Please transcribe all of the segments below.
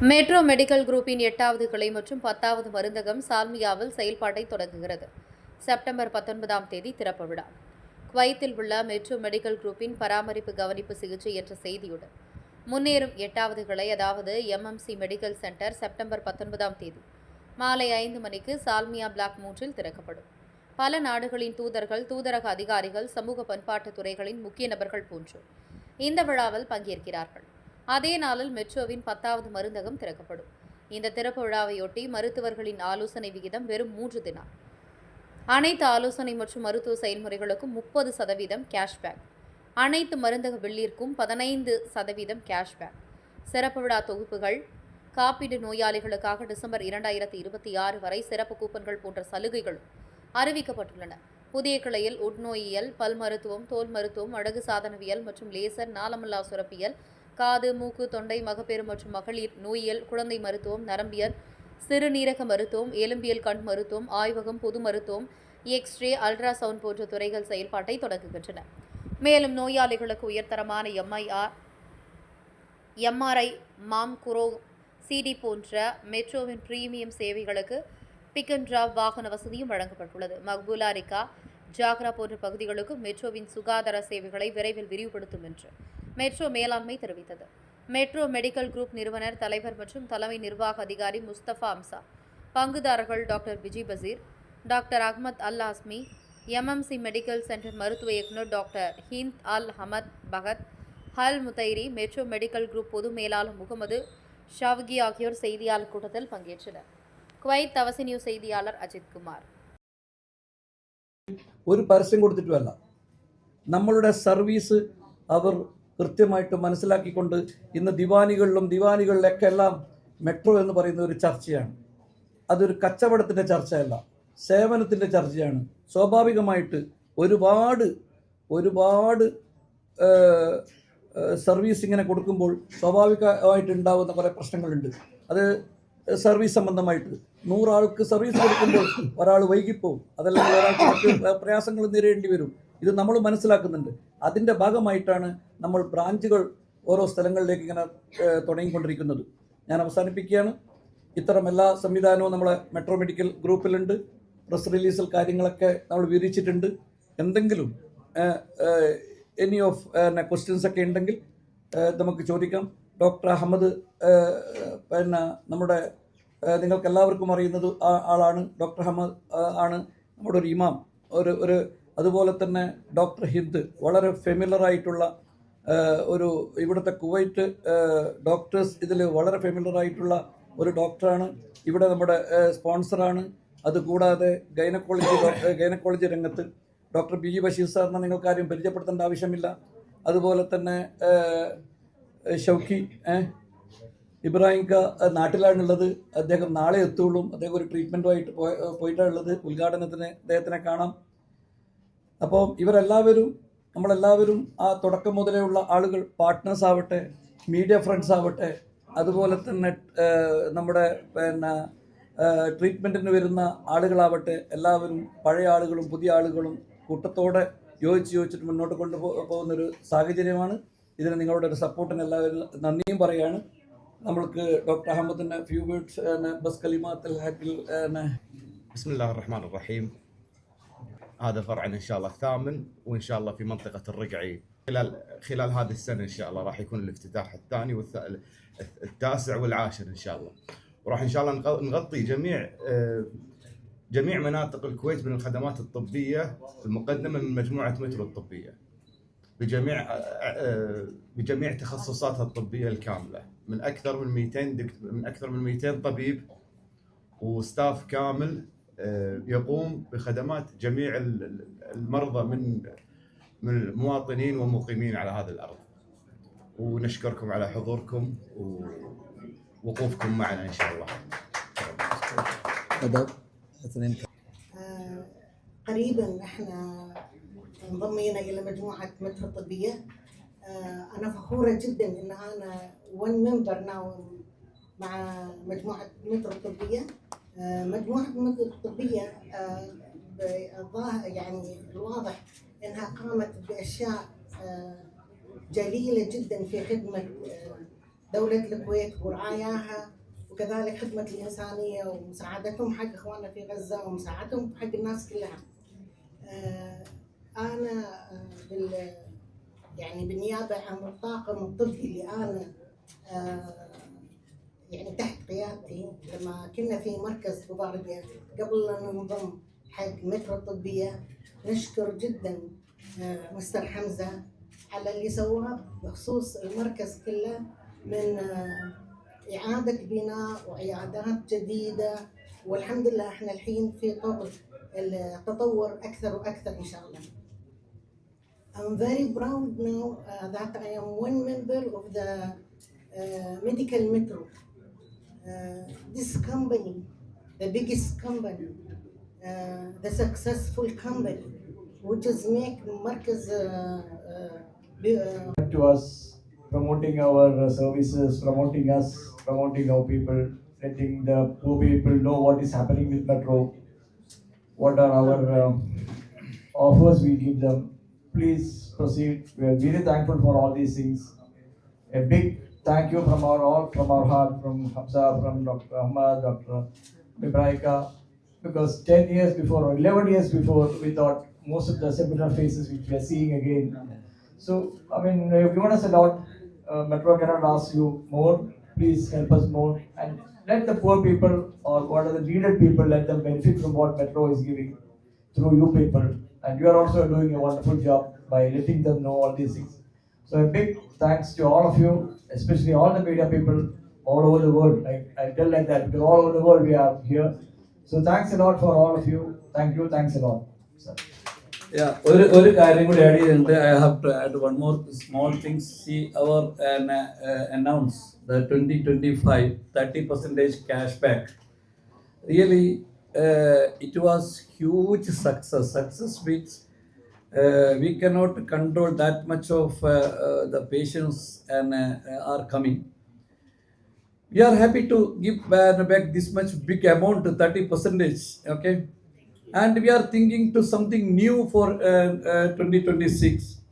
Metro medical குரூப்பின் 8வது கிளை மற்றும் 10வது மருந்தகம் சால்மியாவில் செயல்பாட்டை தொடங்குகிறது. செப்டம்பர் 19ஆம் தேதி திறப்பு விழா. குவைத்தில் உள்ள மெட்ரோ மெடிக்கல் குரூப்பின் பராமரிப்பு கவனிப்பு சிகிச்சை என்ற செய்தியுடன் முன்னேறும் 8வது கிளை அதாவது எம்எம்சி மெடிக்கல் சென்டர் செப்டம்பர் 19ஆம் தேதி மாலை 5 மணிக்கு சால்மியா பிளாக் 3இல் திறக்கப்படும். பல நாடுகளின் தூதர்கள், தூதரக அதிகாரிகள், சமூக பண்பாட்டு துறைகளின் முக்கிய நபர்கள் போன்றோர் இந்த விழாவில் பங்கேற்கிறார்கள். அதே நாளில் மெட்ரோவின் 10வது மருந்தகம் திறக்கப்படும். இந்த திறப்பு விழாவையொட்டி மருத்துவர்களின் ஆலோசனை விகிதம் வெறும் 3 தினார். அனைத்து ஆலோசனை மற்றும் மருத்துவ செயல்முறைகளுக்கும் 30% கேஷ்பேக். அனைத்து மருந்தக பில்லிற்கும் 15% கேஷ்பேக். சிறப்பு விழா தொகுப்புகள், காப்பீடு நோயாளிகளுக்காக டிசம்பர் 2026 வரை சிறப்பு கூப்பன்கள் போன்ற சலுகைகளும் அறிவிக்கப்பட்டுள்ளன. புதிய கிளையில் உட்நோயியல், பல் மருத்துவம், தோல் மருத்துவம், அழகு சாதனவியல் மற்றும் லேசர், நாளமில்லா சுரப்பியல், காது, மூக்கு, தொண்டை, மகப்பேறு மற்றும் மகளிர் நோயியல், குழந்தை மருத்துவம், நரம்பியல், சிறுநீரக மருத்துவம், எலும்பியல், கண் மருத்துவம், ஆய்வகம், பொது மருத்துவம், எக்ஸ்ரே, அல்ட்ராசவுண்ட் போன்ற துறைகள் செயல்பாட்டை தொடங்குகின்றன. மேலும் நோயாளிகளுக்கு உயர்தரமான எம்ஆர்ஐ, மாம்குரோ, சிடி போன்ற மெட்ரோவின் பிரீமியம் சேவைகளுக்கு பிக் அண்ட் டிராப் வாகன வசதியும் வழங்கப்பட்டுள்ளது. மக்பூலா, ரிகா, ஜாக்ரா போன்ற பகுதிகளுக்கு மெட்ரோவின் சுகாதார சேவைகளை விரைவில் விரிவுபடுத்தும் என்று மெட்ரோ மேலாண்மை தெரிவித்தது. மெட்ரோ மெடிக்கல் குரூப் நிறுவனர், தலைவர் மற்றும் தலைமை நிர்வாக அதிகாரி முஸ்தபா அம்சா, பங்குதாரர்கள் doctor Vijay Basheer, doctor Ahmed Al Azmi, MMC medical centre மருத்துவ இயக்குநர் டாக்டர் ஹிந்த் அல் ஹமத் பகத், ஹல் முத்தைரி, மெட்ரோ மெடிக்கல் குரூப் பொது மேலாளர் முகமது ஷாவ்கி ஆகியோர் செய்தியாளர் கூட்டத்தில் பங்கேற்றனர். குவைத் தவசி நியூஸ் செய்தியாளர் அஜித் குமார். ഒരു പരസ്യം കൊടുത്തിട്ടുമല്ല, നമ്മളുടെ സർവീസ് അവർ കൃത്യമായിട്ട് മനസ്സിലാക്കിക്കൊണ്ട് ഇന്ന് ദിവാനികളിലൊക്കെ എല്ലാം മെട്രോ എന്ന് പറയുന്ന ഒരു ചർച്ചയാണ്. അതൊരു കച്ചവടത്തിൻ്റെ ചർച്ചയല്ല, സേവനത്തിൻ്റെ ചർച്ചയാണ്. സ്വാഭാവികമായിട്ട് ഒരുപാട് സർവീസ് ഇങ്ങനെ കൊടുക്കുമ്പോൾ സ്വാഭാവികമായിട്ട് ഉണ്ടാകുന്ന കുറേ പ്രശ്നങ്ങളുണ്ട്. അത് സർവീസ് സംബന്ധമായിട്ട് 100 ആൾക്ക് സർവീസ് കൊടുക്കുമ്പോൾ ഒരാൾ വൈകിപ്പോവും, അതല്ലെങ്കിൽ ഒരാൾക്ക് മറ്റ് പ്രയാസങ്ങൾ നേരിടേണ്ടി വരും. ഇത് നമ്മൾ മനസ്സിലാക്കുന്നുണ്ട്. അതിൻ്റെ ഭാഗമായിട്ടാണ് നമ്മൾ ബ്രാഞ്ചുകൾ ഓരോ സ്ഥലങ്ങളിലേക്ക് ഇങ്ങനെ തുടങ്ങിക്കൊണ്ടിരിക്കുന്നത്. ഞാൻ അവസാനിപ്പിക്കുകയാണ്. ഇത്തരം എല്ലാ സംവിധാനവും നമ്മളെ മെട്രോ മെഡിക്കൽ ഗ്രൂപ്പിലുണ്ട്. പ്രസ് റിലീസിൽ കാര്യങ്ങളൊക്കെ നമ്മൾ വിവരിച്ചിട്ടുണ്ട്. എന്തെങ്കിലും എനി ഓഫ് ക്വസ്റ്റ്യൻസ് ഒക്കെ ഉണ്ടെങ്കിൽ നമുക്ക് ചോദിക്കാം. ഡോക്ടർ അഹമ്മദ് നമ്മുടെ നിങ്ങൾക്ക് എല്ലാവർക്കും അറിയുന്നത് ആളാണ്. ഡോക്ടർ അഹമ്മദ് ആണ് നമ്മുടെ ഒരു ഇമാം. അതുപോലെ തന്നെ ഡോക്ടർ ഹിന്ദ് വളരെ ഫെമിലറായിട്ടുള്ള ഒരു ഇവിടുത്തെ കുവൈറ്റ് ഡോക്ടേഴ്സ് ഇതിൽ വളരെ ഫെമിലറായിട്ടുള്ള ഒരു ഡോക്ടറാണ്. ഇവിടെ നമ്മുടെ സ്പോൺസറാണ്. അതുകൂടാതെ ഗൈനക്കോളജി രംഗത്ത് ഡോക്ടർ ബി ജി ബഷീർ സാറിനെ നിങ്ങൾക്കാരും പരിചയപ്പെടുത്തേണ്ട ആവശ്യമില്ല. അതുപോലെ തന്നെ ഷൗക്കി ഇബ്രാഹിം നാട്ടിലാണുള്ളത്. അദ്ദേഹം നാളെ എത്തുള്ളൂ. അദ്ദേഹം ഒരു ട്രീറ്റ്മെൻറ്റുമായിട്ട് പോയിട്ടാണുള്ളത്. ഉദ്ഘാടനത്തിന് അദ്ദേഹത്തിനെ കാണാം. അപ്പോൾ നമ്മളെല്ലാവരും ആ തുടക്കം മുതലേ ഉള്ള ആളുകൾ, പാർട്ട്നേഴ്സ് ആവട്ടെ, മീഡിയ ഫ്രണ്ട്സ് ആവട്ടെ, അതുപോലെ തന്നെ നമ്മുടെ ട്രീറ്റ്മെൻറ്റിന് വരുന്ന ആളുകളാവട്ടെ, എല്ലാവരും പഴയ ആളുകളും പുതിയ ആളുകളും കൂട്ടത്തോടെ യോജിച്ചിട്ട് മുന്നോട്ട് കൊണ്ടുപോകുന്നൊരു സാഹചര്യമാണ്. ഇതിന് നിങ്ങളുടെ ഒരു സപ്പോർട്ടിന് എല്ലാവരും നന്ദിയും പറയുകയാണ്. നമ്മൾക്ക് ഡോക്ടർ അഹമ്മദിന്റെ few words bus കലിമാത്തിൽ بسم الله الرحمن الرحيم. هذا فرعنا ان شاء الله الثامن، وان شاء الله في منطقه الرقعي خلال هذه السنه ان شاء الله راح يكون الافتتاح الثاني والتاسع والعاشر ان شاء الله. وراح ان شاء الله نغطي جميع مناطق الكويت من الخدمات الطبيه المقدمه من مجموعه مترو الطبيه بجميع تخصصاتها الطبيه الكامله، من اكثر من 200 طبيب وستاف كامل يقوم بخدمات جميع المرضى من المواطنين والمقيمين على هذا الارض. ونشكركم على حضوركم ووقوفكم معنا ان شاء الله. قريبا احنا انضمينا الى مجموعه مترو الطبيه. انا فخوره جدا ان انا ون ممبر ناو مع مجموعه مترو الطبيه. مجموعه مترو الطبيه يعني الواضح انها قامت باشياء جليله جدا في خدمه دولة الكويت ورعاياها، وكذلك خدمة الإنسانية ومساعدتهم حق إخواننا في غزة ومساعدتهم حق الناس كلها. أنا يعني بالنيابة عن الطاقم الطبي اللي أنا يعني تحت قيادتي، لما كنا في مركز بوباربيا قبل أن ننضم حق مترو الطبية، نشكر جدا مستر حمزة على اللي سواه بخصوص المركز كله من إعادة بناء وعيادات جديدة، والحمد لله احنا الحين في طور التطور أكثر وأكثر إن شاء الله. I'm very proud now that I am one member of the medical metro. This company, the biggest company, the successful company, which is make Markaz to us, promoting our services, promoting us, promoting our people, letting the poor people know what is happening with Metro, what are our offers we give them. Please proceed. We are very thankful for all these things. A big thank you from our heart, from Hamza, from Dr. Ahmad, Dr. Ibraika, because 10 years before or 11 years before, we thought most of the similar faces which we are seeing again. So, I mean, you've given us a lot. Metro cannot ask you more. Please help us more and let the poor people or what are the needed people, let them benefit from what Metro is giving through you people. And you are also doing a wonderful job by letting them know all these things. So a big thanks to all of you, especially all the media people all over the world. I tell like that because all over the world we are here. So thanks a lot for all of you. Thank you. Thanks a lot. Sir. Yeah, ഒരു കാര്യം കൂടി add ചെയ്തിട്ടുണ്ട്. I have to add one more small things. See our announce the 2025 30% cashback. Really, it was huge success which we cannot control that much of the patients and are coming. We are happy to give back this much big amount, 30%, okay? And we are thinking to something new for 2026.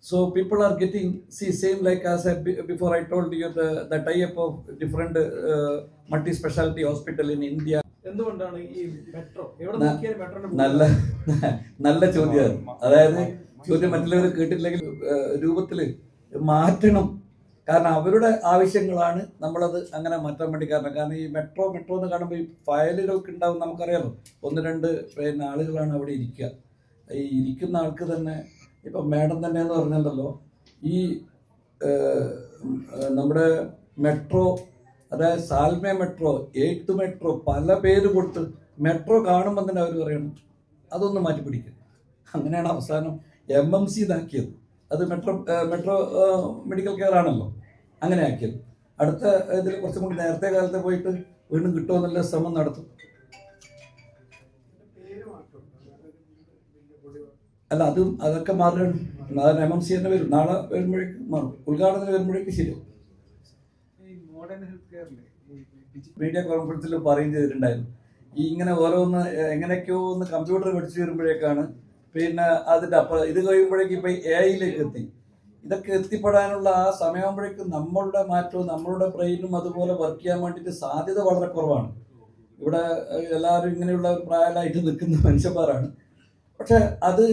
So people are getting, see, same like I said before, I told you the tie-up of different multi-specialty hospital in India. എന്തുകൊണ്ടാണ് ഈ metro എവിടെ നോക്കിയാലും മെട്രോനെ നല്ല ചോദ്യമാണ്. അതായത് ചോദ്യം മറ്റുള്ളവർ കേട്ടില്ലെങ്കിൽ രൂപത്തിൽ മാറ്റണം. കാരണം അവരുടെ ആവശ്യങ്ങളാണ് നമ്മളത് അങ്ങനെ മാറ്റാൻ വേണ്ടി കാരണം ഈ മെട്രോ എന്ന് കാണുമ്പോൾ ഈ ഫയലുകൾക്ക് ഉണ്ടാവും. നമുക്കറിയാലോ 1-2 ആളുകളാണ് അവിടെ ഇരിക്കുക. ഈ ഇരിക്കുന്ന ആൾക്ക് തന്നെ ഇപ്പം മാഡം തന്നെ എന്ന് പറഞ്ഞല്ലോ, ഈ നമ്മുടെ മെട്രോ, അതായത് സാൽമ മെട്രോ, 8th മെട്രോ, പല പേര് കൊടുത്ത് മെട്രോ കാണുമ്പോൾ തന്നെ അവർ പറയണം അതൊന്ന് മാറ്റി പിടിക്കും. അങ്ങനെയാണ് അവസാനം MMC ഇതാക്കിയത്. അത് മെട്രോ മെഡിക്കൽ കെയർ ആണല്ലോ അങ്ങനെ ആക്കിയത്. അടുത്ത ഇതിൽ കുറച്ചും കൂടി നേരത്തെ കാലത്ത് പോയിട്ട് വീണ്ടും കിട്ടുമെന്നുള്ള ശ്രമം നടത്തും. അല്ല, അതൊക്കെ മാറുകയാണ്. MMC തന്നെ വരും. നാളെ വരുമ്പോഴേക്ക് മാറും. ഉദ്ഘാടനത്തിന് വരുമ്പോഴേക്ക് ശരിയാവും. മീഡിയ കോൺഫറൻസിൽ പറയുകയും ചെയ്തിട്ടുണ്ടായിരുന്നു. ഈ ഇങ്ങനെ ഓരോന്ന് എങ്ങനെയൊക്കെയോ ഒന്ന് കമ്പ്യൂട്ടർ പഠിച്ചു വരുമ്പോഴേക്കാണ് പിന്നെ അതിൻ്റെ അപ്പുറം ഇത് കഴിയുമ്പോഴേക്കും ഇപ്പം AI എത്തി. ഇതൊക്കെ എത്തിപ്പെടാനുള്ള ആ സമയമാകുമ്പോഴേക്കും നമ്മളുടെ മാറ്റവും നമ്മളുടെ ബ്രെയിനും അതുപോലെ വർക്ക് ചെയ്യാൻ വേണ്ടിയിട്ട് സാധ്യത വളരെ കുറവാണ്. ഇവിടെ എല്ലാവരും ഇങ്ങനെയുള്ള ഒരു പ്രായമായിട്ട് നിൽക്കുന്ന മനുഷ്യന്മാരാണ്. പക്ഷെ അത്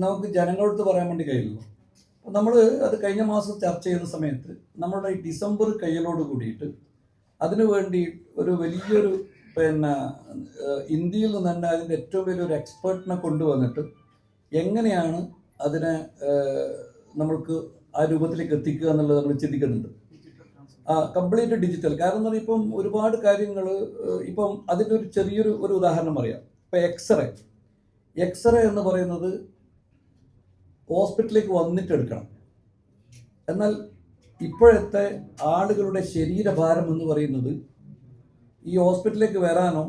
നമുക്ക് ജനങ്ങളോട് പറയാൻ വേണ്ടി കഴിയുള്ളൂ. അപ്പം നമ്മൾ അത് കഴിഞ്ഞ മാസം ചർച്ച ചെയ്യുന്ന സമയത്ത് നമ്മളുടെ ഈ ഡിസംബർ കയ്യിലോട് കൂടിയിട്ട് അതിനു വേണ്ടി ഒരു വലിയൊരു ഇന്ത്യയിൽ നിന്ന് തന്നെ അതിൻ്റെ ഏറ്റവും വലിയൊരു എക്സ്പേർട്ടിനെ കൊണ്ടുവന്നിട്ട് എങ്ങനെയാണ് അതിനെ നമ്മൾക്ക് ആ രൂപത്തിലേക്ക് എത്തിക്കുക എന്നുള്ളത് നമ്മൾ ചിന്തിക്കുന്നുണ്ട്. Complete digital. കാരണം എന്ന് പറഞ്ഞാൽ ഇപ്പം ഒരുപാട് കാര്യങ്ങൾ ഇപ്പം അതിൻ്റെ ഒരു ചെറിയൊരു ഉദാഹരണം പറയാം. ഇപ്പം എക്സ്റേ എന്ന് പറയുന്നത് ഹോസ്പിറ്റലിലേക്ക് വന്നിട്ട് എടുക്കണം. എന്നാൽ ഇപ്പോഴത്തെ ആളുകളുടെ ശരീരഭാരം എന്ന് പറയുന്നത് ഈ ഹോസ്പിറ്റലിലേക്ക് വരാനോ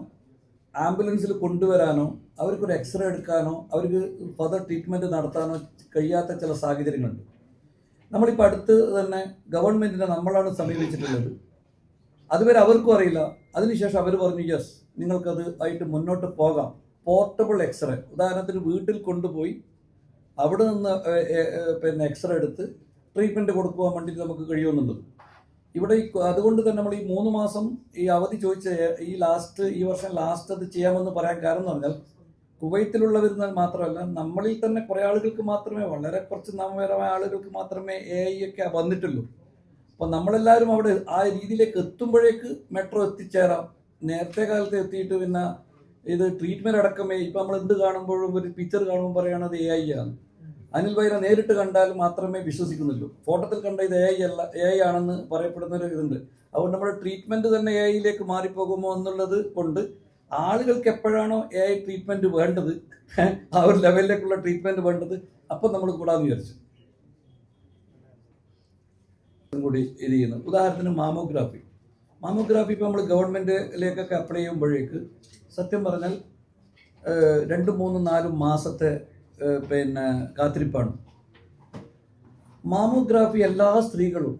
ആംബുലൻസിൽ കൊണ്ടുവരാനോ അവർക്കൊരു എക്സ്റേ എടുക്കാനോ അവർക്ക് ഫർദർ ട്രീറ്റ്മെൻറ്റ് നടത്താനോ കഴിയാത്ത ചില സാഹചര്യങ്ങളുണ്ട്. നമ്മളിപ്പോൾ അടുത്ത് തന്നെ ഗവൺമെൻറ്റിനെ നമ്മളാണ് സമീപിച്ചിട്ടുള്ളത്. അതുവരെ അവർക്കും അറിയില്ല. അതിനുശേഷം അവർ പറഞ്ഞു യെസ് നിങ്ങൾക്കത് ആയിട്ട് മുന്നോട്ട് പോകാം. പോർട്ടബിൾ എക്സ്റേ, ഉദാഹരണത്തിന് വീട്ടിൽ കൊണ്ടുപോയി അവിടെ നിന്ന് എക്സ്റേ എടുത്ത് ട്രീറ്റ്മെൻറ്റ് കൊടുക്കുവാൻ വേണ്ടിയിട്ട് നമുക്ക് കഴിയുമെന്നുള്ളത്. ഇവിടെ അതുകൊണ്ട് തന്നെ നമ്മൾ ഈ 3 മാസം ഈ അവധി ചോദിച്ച ഈ വർഷം ലാസ്റ്റ് അത് ചെയ്യാമെന്ന് പറയാൻ കാരണം എന്ന് പറഞ്ഞാൽ കുവൈത്തിലുള്ളവർ മാത്രമല്ല, നമ്മളിൽ തന്നെ കുറേ ആളുകൾക്ക് മാത്രമേ, വളരെ കുറച്ച് നാമപരമായ ആളുകൾക്ക് മാത്രമേ AI ഒക്കെ വന്നിട്ടുള്ളൂ. അപ്പോൾ നമ്മളെല്ലാവരും അവിടെ ആ രീതിയിലേക്ക് എത്തുമ്പോഴേക്ക് മെട്രോ എത്തിച്ചേരാം. നേരത്തെ കാലത്ത് എത്തിയിട്ട് പിന്നെ ഇത് ട്രീറ്റ്മെൻറ്റ് അടക്കമേ ഇപ്പം നമ്മൾ എന്ത് കാണുമ്പോഴും ഒരു പിക്ചർ കാണുമ്പോൾ പറയുന്നത് AI ആണ്. അനിൽ ഭായിനെ നേരിട്ട് കണ്ടാൽ മാത്രമേ വിശ്വസിക്കുന്നുള്ളൂ. ഫോട്ടോത്തിൽ കണ്ട ഇത് AI ആണെന്ന് പറയപ്പെടുന്നൊരു ഇതുണ്ട്. അതുകൊണ്ട് നമ്മുടെ ട്രീറ്റ്മെൻറ്റ് തന്നെ AIയിലേക്ക് മാറിപ്പോകുമോ എന്നുള്ളത് കൊണ്ട് ആളുകൾക്ക് എപ്പോഴാണോ AI ട്രീറ്റ്മെൻറ്റ് വേണ്ടത്, ആ ഒരു ലെവലിലേക്കുള്ള ട്രീറ്റ്മെൻറ്റ് വേണ്ടത്, അപ്പം നമ്മൾ കൂടാന്ന് വിചാരിച്ചു കൂടി ഇത് ചെയ്യുന്നത്. ഉദാഹരണത്തിന് മാമോഗ്രാഫി ഇപ്പോൾ നമ്മൾ ഗവൺമെൻറ്റിലേക്കൊക്കെ അപ്ലൈ ചെയ്യുമ്പോഴേക്ക് സത്യം പറഞ്ഞാൽ 2, 3, 4 മാസത്തെ പിന്നെ കാത്തിരിപ്പാണ്. മാമോഗ്രാഫി എല്ലാ സ്ത്രീകളും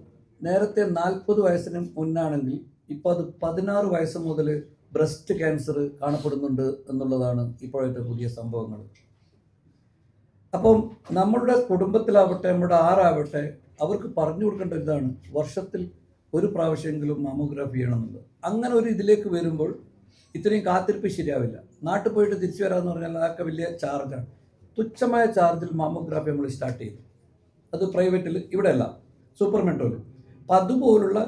നേരത്തെ 40 വയസ്സിന് മുന്നാണെങ്കിൽ ഇപ്പോൾ അത് 16 വയസ്സ് മുതൽ ബ്രസ്റ്റ് ക്യാൻസർ കാണപ്പെടുന്നുണ്ട് എന്നുള്ളതാണ് ഇപ്പോഴത്തെ പുതിയ സംഭവങ്ങൾ. അപ്പം നമ്മളുടെ കുടുംബത്തിലാവട്ടെ, നമ്മുടെ ആരാവട്ടെ, അവർക്ക് പറഞ്ഞു കൊടുക്കേണ്ട ഇതാണ് വർഷത്തിൽ 1 പ്രാവശ്യമെങ്കിലും മാമോഗ്രാഫി ചെയ്യണമെന്നുള്ളത്. അങ്ങനെ ഒരു ഇതിലേക്ക് വരുമ്പോൾ ഇത്രയും കാത്തിരിപ്പ് ശരിയാവില്ല. നാട്ടിൽ പോയിട്ട് തിരിച്ചു വരാമെന്ന് പറഞ്ഞാൽ അതൊക്കെ വലിയ ചാർജാണ്. തുച്ഛമായ ചാർജിൽ മാമോഗ്രാഫി നമ്മൾ സ്റ്റാർട്ട് ചെയ്തു. അത് പ്രൈവറ്റിൽ, ഇവിടെ അല്ല, സൂപ്പർ മെട്രോയിൽ. അപ്പം അതുപോലുള്ള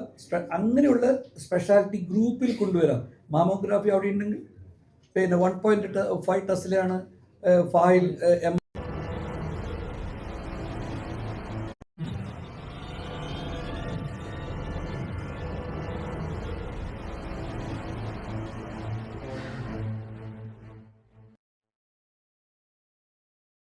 അങ്ങനെയുള്ള സ്പെഷ്യാലിറ്റി ഗ്രൂപ്പിൽ കൊണ്ടുവരാം. മാമോഗ്രാഫി അവിടെ ഉണ്ടെങ്കിൽ പിന്നെ 1.5 ടെസ്ലയാണ് ഫായിൽ